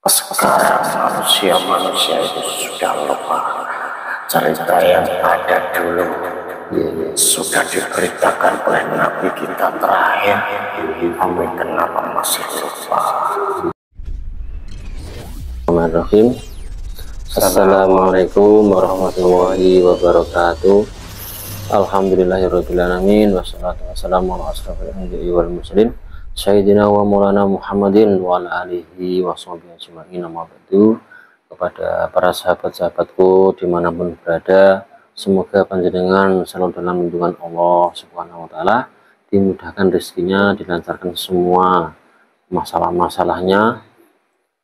Sekarang manusia itu sudah lupa cerita yang ada dulu, sudah diberitakan oleh Nabi kita terakhir. Kami kenapa masih lupa? Bismillahirrahmanirrahim. Assalamualaikum warahmatullahi wabarakatuh. Alhamdulillahirrahmanirrahim. Wassalatu wassalamu ala asrafil anbiya'i wal mursalin Sayyidina wa maulana Muhammadin wa ala alihi wa sahbihi ajma'in. Amma ba'du. Kepada para sahabat-sahabatku dimanapun berada, semoga panjenengan selalu dalam lindungan Allah Subhanahu wa ta'ala, dimudahkan rezekinya, dilancarkan semua masalah-masalahnya,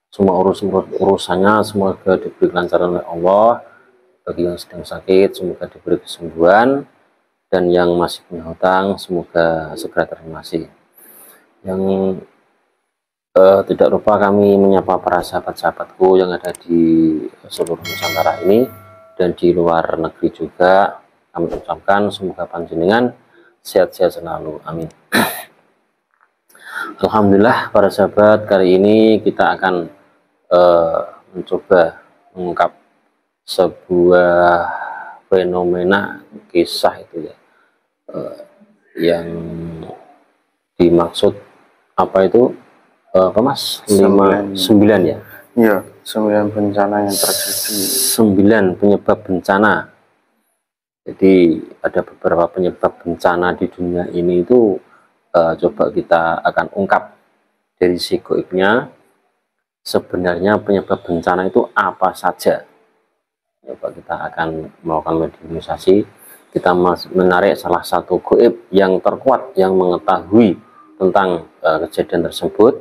semua urusannya semoga diberi kelancaran oleh Allah. Bagi yang sedang sakit semoga diberi kesembuhan, dan yang masih punya hutang semoga segera terlunasi. Yang tidak lupa kami menyapa para sahabat-sahabatku yang ada di seluruh Nusantara ini dan di luar negeri juga. Kami ucapkan semoga panjenengan sehat-sehat selalu, amin. Alhamdulillah para sahabat, kali ini kita akan mencoba mengungkap sebuah fenomena kisah itu ya, yang dimaksud apa itu apa mas? 9 ya? Iya, 9 bencana yang terjadi. 9 penyebab bencana. Jadi ada beberapa penyebab bencana di dunia ini itu coba kita akan ungkap dari si goibnya. Sebenarnya penyebab bencana itu apa saja? Coba kita akan melakukan mediumisasi. Kita menarik salah satu goib yang terkuat yang mengetahui tentang kejadian tersebut.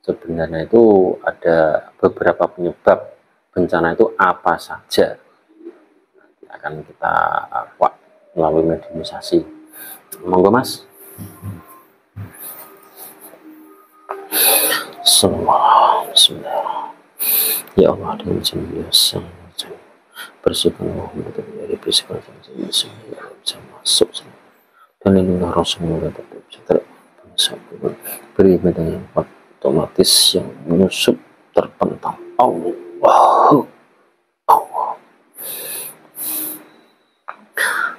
Sebenarnya itu ada beberapa penyebab bencana itu apa saja. Akan kita melalui mediumisasi. Monggo mas. Bismillah. Ya Allah, dengan izin yang bersihkan Muhammad dari bisikan yang masuk dan lindungilah Rasulullah tetap setelah beri medan yang otomatis yang menyusup terpentang. Allah.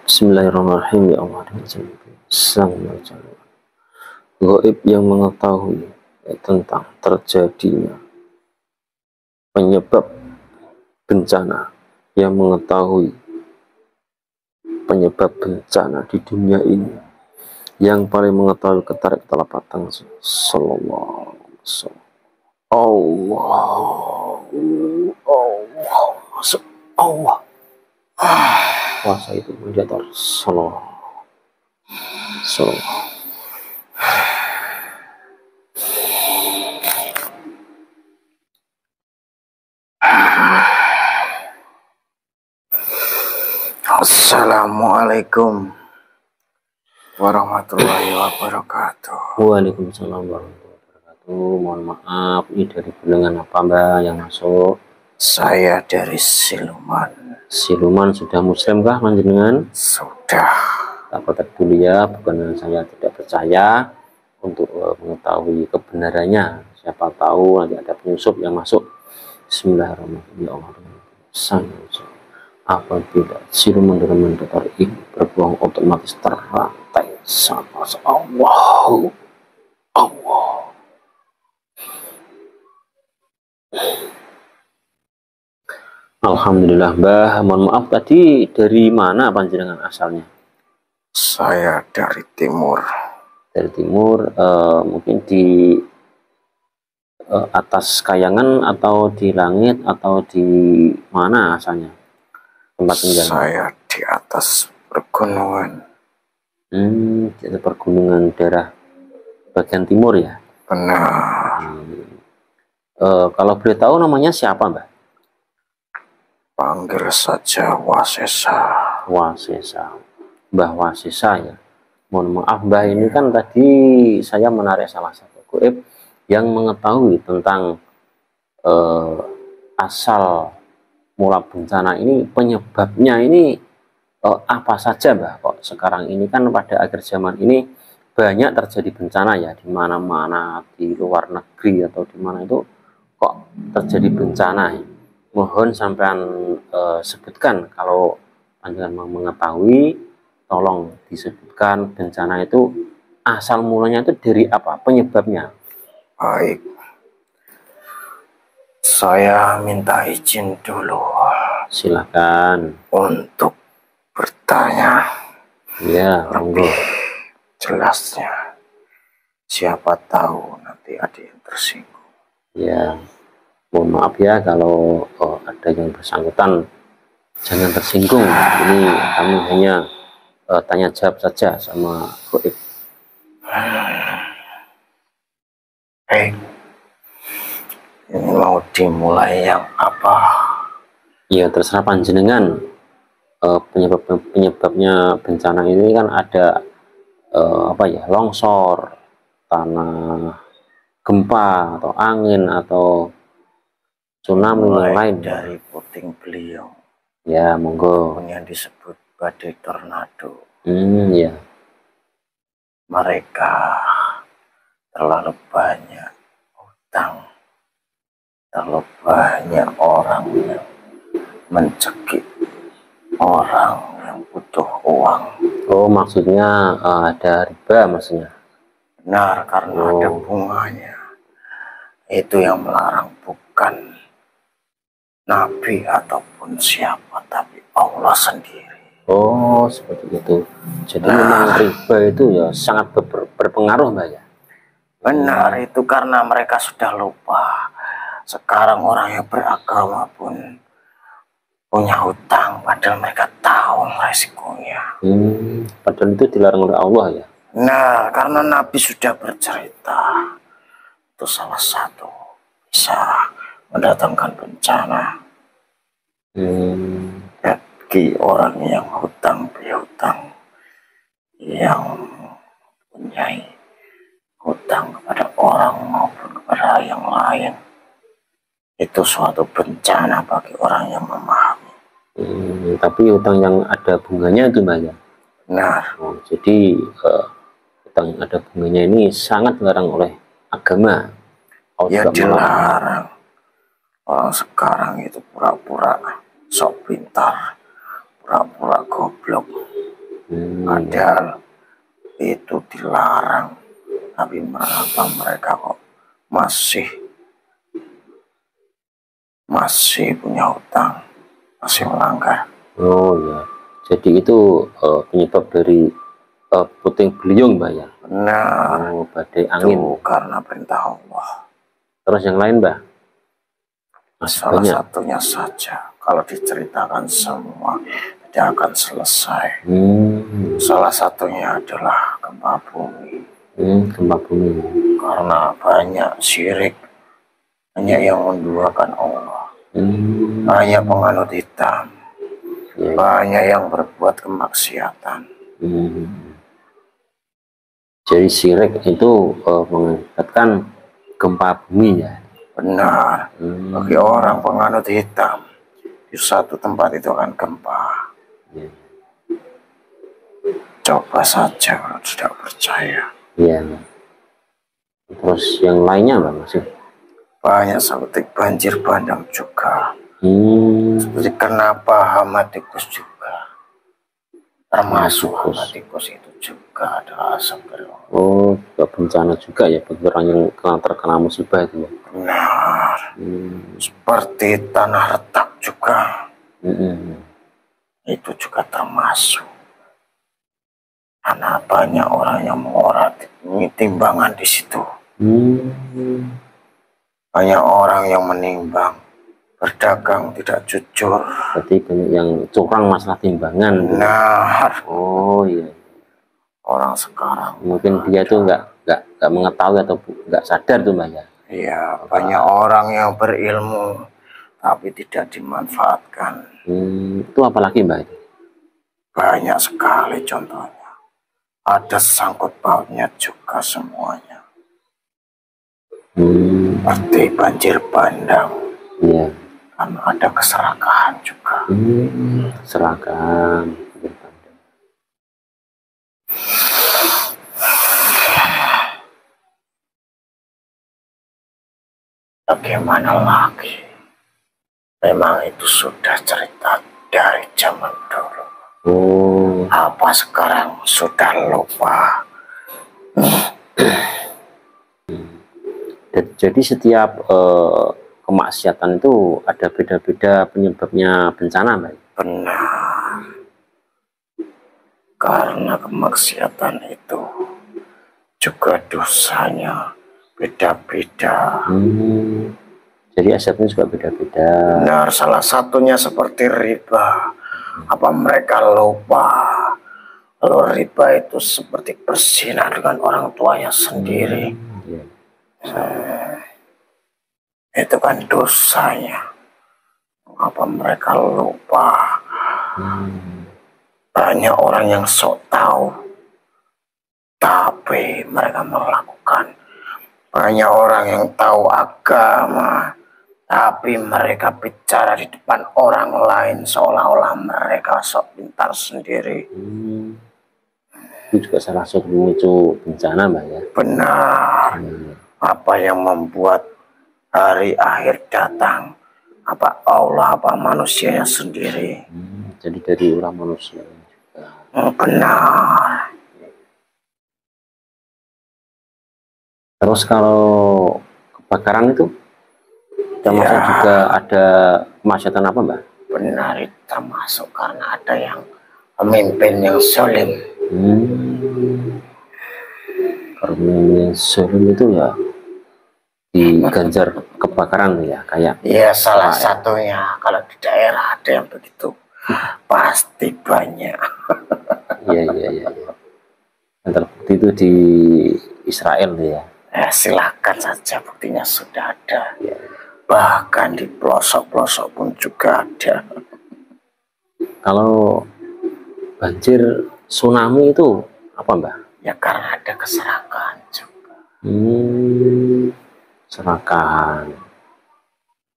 Bismillahirrahmanirrahim. Ya Allah, dengan izin sang gaib yang mengetahui tentang terjadinya penyebab bencana, yang mengetahui penyebab bencana di dunia ini, yang paling mengetahui ketarik telapak tangan sallallahu alaihi wasallam. Allah kuasa itu mendatar sallallahu. Assalamualaikum warahmatullahi wabarakatuh. Waalaikumsalam warahmatullahi wabarakatuh. Mohon maaf, ini dari bilangan apa mbak yang masuk? Saya dari Siluman. Siluman sudah muslim kah panjenengan? Sudah. Tak protek dulu ya, bukan saya tidak percaya, untuk mengetahui kebenarannya. Siapa tahu nanti ada penyusup yang masuk. Bismillahirrahmanirrahim. Apabila siluman dengan mendatar ini berbohong, otomatis terrantai sama Allah. Alhamdulillah mbah, mohon maaf tadi dari mana panjenengan asalnya? Saya dari timur. Dari timur, mungkin di atas kayangan atau di langit atau di mana asalnya tempat tinggal? Saya di atas pergunungan. Di atas pergunungan daerah bagian timur ya? Benar. Kalau boleh tahu namanya siapa mbak? Panggil saja Wasesa. Wasesa, Mbah Wasesa ya. Mohon maaf mbah, ini kan tadi saya menarik salah satu goib yang mengetahui tentang asal mula bencana ini, penyebabnya ini apa saja mbah. Kok sekarang ini kan pada akhir zaman ini banyak terjadi bencana ya, di mana-mana, di luar negeri atau di mana itu kok terjadi bencana, mohon sampean sebutkan kalau panjenengan mau mengetahui, tolong disebutkan bencana itu asal mulanya itu dari apa, penyebabnya. Baik, saya minta izin dulu Silakan. untuk bertanya Ya, monggo. lebih jelasnya. Siapa tahu nanti ada yang tersinggung. Ya, mohon maaf ya kalau ada yang bersangkutan, jangan tersinggung. Ini kami hanya tanya jawab saja sama Goib. Ini mau dimulai yang apa? Ya terserah panjenengan. Penyebabnya bencana ini kan ada apa ya, longsor, tanah, gempa atau angin atau tsunami yang lain. Dari puting beliung. Ya monggo. Yang disebut badai tornado. Ya. Mereka terlalu banyak hutang, terlalu banyak orang yang mencekik orang yang butuh uang. Oh, maksudnya ada riba maksudnya? Benar, karena ada bunganya. Itu yang melarang bukan nabi ataupun siapa, tapi Allah sendiri. Oh, seperti itu. Jadi memang riba itu ya sangat berpengaruh, Mbak ya? Benar, itu karena mereka sudah lupa. Sekarang orang yang beragama pun punya hutang, padahal mereka tahu resikonya. Padahal itu dilarang oleh Allah ya? Nah, karena Nabi sudah bercerita, itu salah satu bisa mendatangkan bencana bagi orang yang hutang piutang, yang punya hutang kepada orang maupun kepada yang lain. Itu suatu bencana bagi orang yang memahami. Tapi hutang yang ada bunganya itu, Mbak ya? Benar. Jadi hutang yang ada bunganya ini sangat dilarang oleh agama. Ya dilarang. Orang sekarang itu pura-pura sok pintar, pura-pura goblok. Padahal itu dilarang. Tapi mengapa mereka kok masih punya hutang, masih melanggar? Oh ya, jadi itu penyebab dari puting beliung, Mbak ya? Benar. Badai angin. Itu karena perintah Allah. Terus yang lain, Mbak? Salah satunya saja, kalau diceritakan semua tidak akan selesai. Salah satunya adalah gempa bumi. Gempa bumi. Karena banyak syirik, banyak yang menduakan Allah, banyak penganut hitam, banyak yang berbuat kemaksiatan. Jadi syirik itu mengakibatkan gempa bumi ya? Benar. Bagi orang penganut hitam, di satu tempat itu akan gempa. Coba saja kalau tidak percaya. Iya. Terus yang lainnya Mbak masih? Banyak seperti banjir bandang juga. Seperti kenapa hama tikus juga. Termasuk hama tikus itu juga adalah asap dari Allah. Oh, bencana juga ya bagi orang yang terkena musibah itu ya? Benar. Seperti tanah retak juga. Itu juga termasuk. Karena banyak orang yang mengorat timbangan di situ. Banyak orang yang menimbang, berdagang tidak jujur. Berarti banyak yang curang masalah timbangan. Nah, oh iya. Orang sekarang mungkin dia tuh nggak mengetahui atau nggak sadar tuh Mbak ya. Iya, banyak orang yang berilmu tapi tidak dimanfaatkan. Itu apalagi Mbak itu? Banyak sekali contohnya. Ada sangkut pautnya juga semuanya. Seperti banjir bandang. Iya. Kan ada keserakahan juga. Keserakahan. Bagaimana lagi? Memang itu sudah cerita dari zaman dulu. Oh. Apa sekarang sudah lupa? Jadi setiap kemaksiatan itu ada beda-beda penyebabnya bencana, Mbak? Benar. Karena kemaksiatan itu juga dosanya beda-beda. Jadi asetnya juga beda-beda. Benar, salah satunya seperti riba. Apa mereka lupa kalau riba itu seperti berzina dengan orang tuanya sendiri? Itu kan dosanya. Apa mereka lupa? Banyak orang yang sok tahu, tapi mereka melakukan. Banyak orang yang tahu agama, tapi mereka bicara di depan orang lain seolah-olah mereka sok pintar sendiri. Itu juga salah satu pemicu bencana, Mbak, ya? Benar. Apa yang membuat hari akhir datang? Apa Allah, apa manusianya sendiri? Jadi dari ulah manusia juga. Benar. Terus kalau kebakaran itu termasuk Ya. juga ada kemaksiatan apa, Mbak? Benar, itu termasuk karena ada yang pemimpin yang zalim. Pemimpin zalim itu ya diganjar kebakaran ya, kayak. Ya, salah satunya kalau di daerah ada yang begitu. Pasti banyak. Iya. Yang terbukti itu di Israel ya. Silakan saja, buktinya sudah ada. Bahkan di pelosok-pelosok pun juga ada. Kalau banjir tsunami itu apa, Mbak? Ya karena ada keserakahan juga. Keserakahan,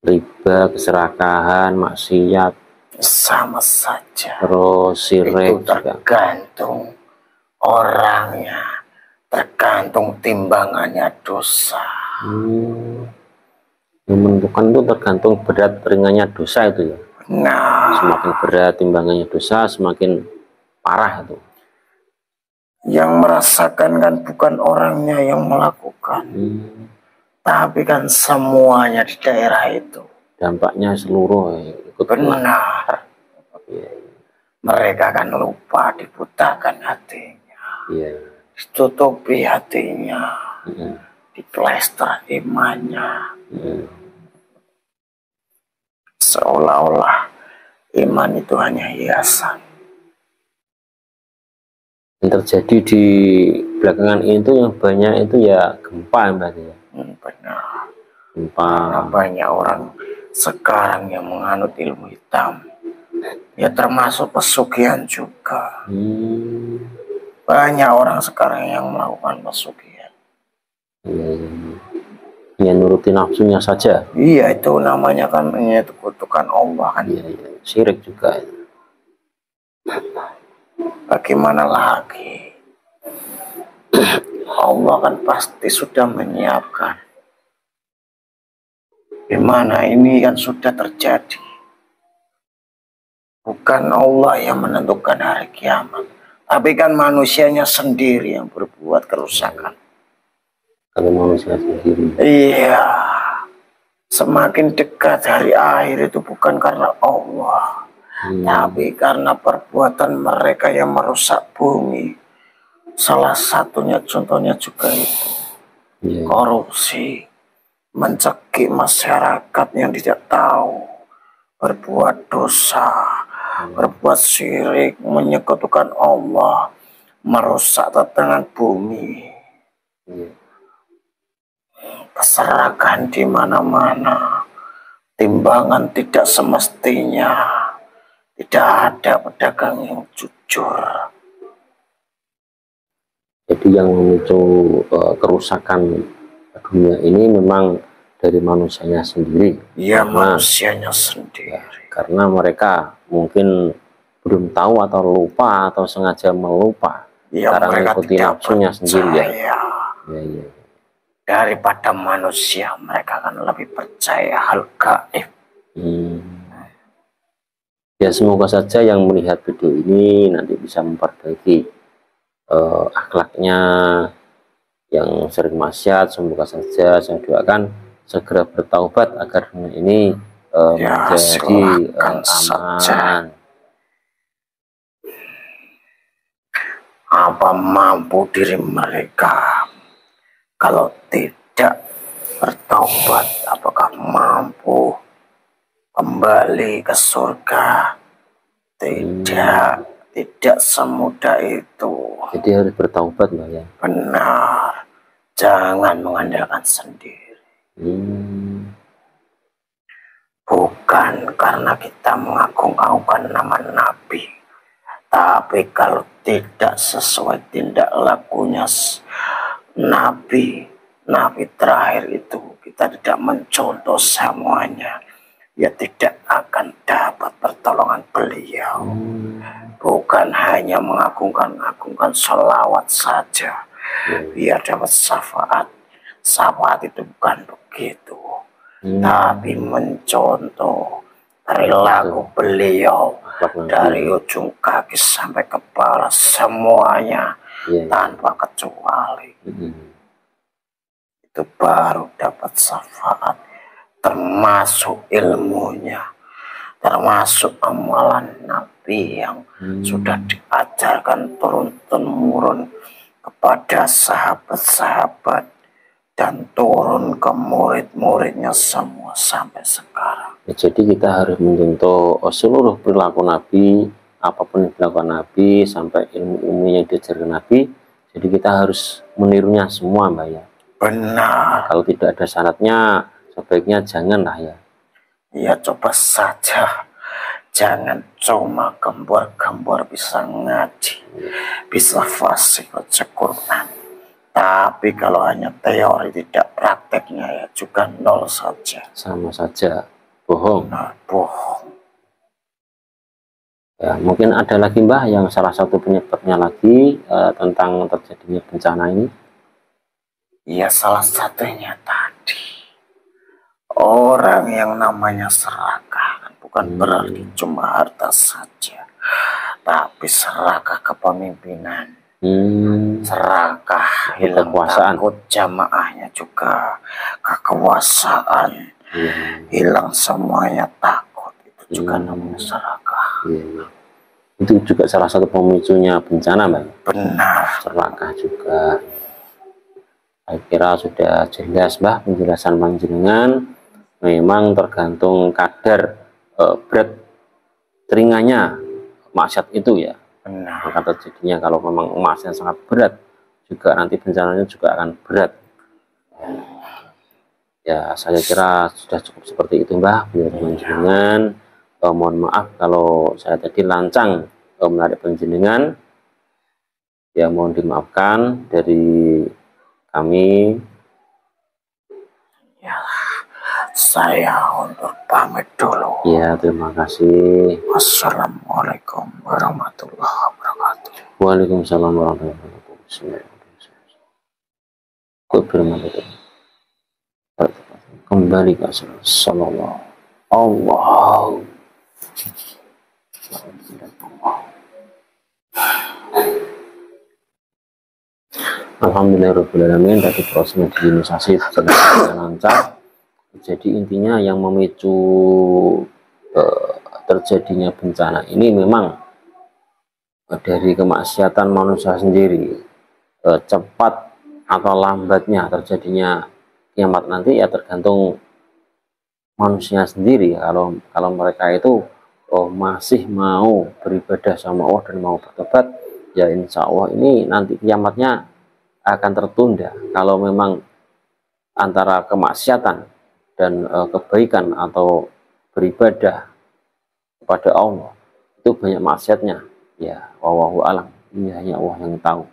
riba, keserakahan, maksiat, sama saja. terus sirik itu tergantung orangnya, tergantung timbangannya dosa. Yang menentukan itu tergantung berat ringannya dosa itu ya. Nah, Semakin berat timbangannya dosa, semakin parah itu. yang merasakan kan bukan orangnya yang melakukan, tapi kan semuanya di daerah itu. Dampaknya seluruh ikut. Benar. Mereka kan lupa, dibutakan hatinya, ditutupi hatinya, diplester imannya. Seolah-olah iman itu hanya hiasan. Yang terjadi di belakangan itu yang banyak itu ya gempa, Mbak, ya. Benar. Gempa. Karena banyak orang sekarang yang menganut ilmu hitam, ya termasuk pesugihan juga. Banyak orang sekarang yang melakukan pesugihan. Ya nuruti nafsunya saja. Iya, itu namanya kan menyekutukan Allah kan. Iya. Syirik juga. Bagaimana lagi? Allah kan pasti sudah menyiapkan. Gimana ini kan sudah terjadi. Bukan Allah yang menentukan hari kiamat, tapi kan manusianya sendiri yang berbuat kerusakan. Kalau manusia sendiri. Iya. Semakin dekat hari akhir itu bukan karena Allah, tapi karena perbuatan mereka yang merusak bumi. Salah satunya contohnya juga itu. Korupsi, mencekik masyarakat yang tidak tahu, berbuat dosa, berbuat syirik, menyekutukan Allah, merusak tatanan bumi. Keserakahan di mana-mana, timbangan tidak semestinya, tidak ada pedagang yang jujur. Jadi yang memicu kerusakan dunia ini memang dari manusianya sendiri. Ya, manusianya sendiri. Karena mereka mungkin belum tahu atau lupa atau sengaja melupa. Ya, karena mereka mengikuti tidak nafsunya sendiri ya. Iya. daripada manusia. Mereka akan lebih percaya hal gaib. Ya, semoga saja yang melihat video ini nanti bisa memperbaiki akhlaknya yang sering maksiat. Semoga saja, saya doakan segera bertaubat agar dunia ini Ya, menjadi saja. aman. Apa mampu diri mereka? Kalau tidak bertaubat, apakah mampu kembali ke surga? Tidak semudah itu. Jadi harus bertaubat, Mbak ya. Benar, jangan mengandalkan sendiri. Bukan karena kita mengagung-agungkan nama Nabi, tapi kalau tidak sesuai tindak lakunya Nabi terakhir itu, kita tidak mencontoh semuanya, ya tidak akan dapat pertolongan beliau. Bukan hanya mengagungkan sholawat saja biar dapat syafaat. Syafaat itu bukan begitu, tapi mencontoh perilaku beliau dari ujung kaki sampai kepala, semuanya tanpa kecuali. Itu baru dapat syafaat, termasuk ilmunya, termasuk amalan Nabi yang sudah diajarkan turun-temurun kepada sahabat-sahabat dan turun ke murid-muridnya semua sampai sekarang. Ya, jadi kita harus mencontoh seluruh perilaku Nabi, apapun yang dilakukan Nabi, sampai ilmu-ilmu yang diajarkan Nabi. Jadi kita harus menirunya semua, Mbak ya. Benar. Kalau tidak ada syaratnya, sebaiknya janganlah ya. Ya, coba saja. Jangan cuma gembor-gembor bisa ngaji, bisa fasih baca Quran. Tapi kalau hanya teori, tidak prakteknya, ya juga nol saja. Sama saja, bohong. Nah, bohong. Ya, mungkin ada lagi Mbah yang salah satu penyebabnya lagi tentang terjadinya bencana ini. Ya, salah satunya tadi, orang yang namanya serakah, bukan berarti cuma harta saja, tapi serakah kepemimpinan, serakah hilang takut jamaahnya juga, kekuasaan, hilang semuanya takut, itu juga namanya serakah. Itu juga salah satu pemicunya bencana, Mbak. Benar. Serakah juga. Saya kira sudah jelas, Mbah, penjelasan panjenengan. Memang tergantung kadar berat ringannya maksiat itu ya. Benar. Maka terjadinya kalau memang maksiat sangat berat, juga nanti bencananya juga akan berat. Ya, saya kira sudah cukup seperti itu, Mbah, penjelasan panjenengan. Mohon maaf kalau saya tadi lancang menarik panjenengan. Ya, mohon dimaafkan dari kami. Ya, saya untuk pamit dulu. Ya, terima kasih. Wassalamualaikum warahmatullahi wabarakatuh. Waalaikumsalam warahmatullahi wabarakatuh. Kembali ke Rasulullah. Allah. Alhamdulillahirrahmanirrahim. Tadi proses higienisasi sudah lancar. Jadi intinya yang memicu terjadinya bencana ini memang dari kemaksiatan manusia sendiri. Cepat atau lambatnya terjadinya kiamat nanti ya tergantung manusia sendiri. Kalau mereka itu masih mau beribadah sama Allah dan mau bertobat, ya insya Allah ini nanti kiamatnya akan tertunda. Kalau memang antara kemaksiatan dan kebaikan atau beribadah kepada Allah itu banyak maksiatnya, ya wallahu alam, ini hanya Allah yang tahu.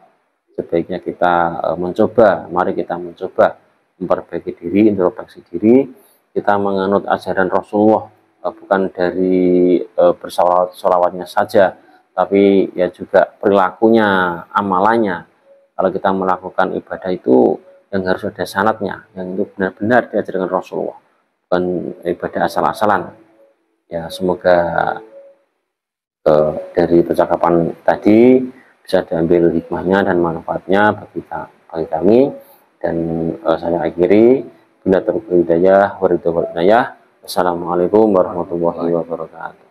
Sebaiknya kita mencoba, mari kita mencoba memperbaiki diri, introspeksi diri, kita menganut ajaran Rasulullah, bukan dari bersolawatnya saja, tapi ya juga perilakunya, amalannya. Kalau kita melakukan ibadah itu yang harus ada sanadnya, yang itu benar-benar diajarkan Rasulullah, bukan ibadah asal-asalan. Ya, semoga dari percakapan tadi bisa diambil hikmahnya dan manfaatnya bagi kami. Dan saya akhiri, bila terhidayah waridha wal inayah. Wassalamualaikum warahmatullahi wabarakatuh.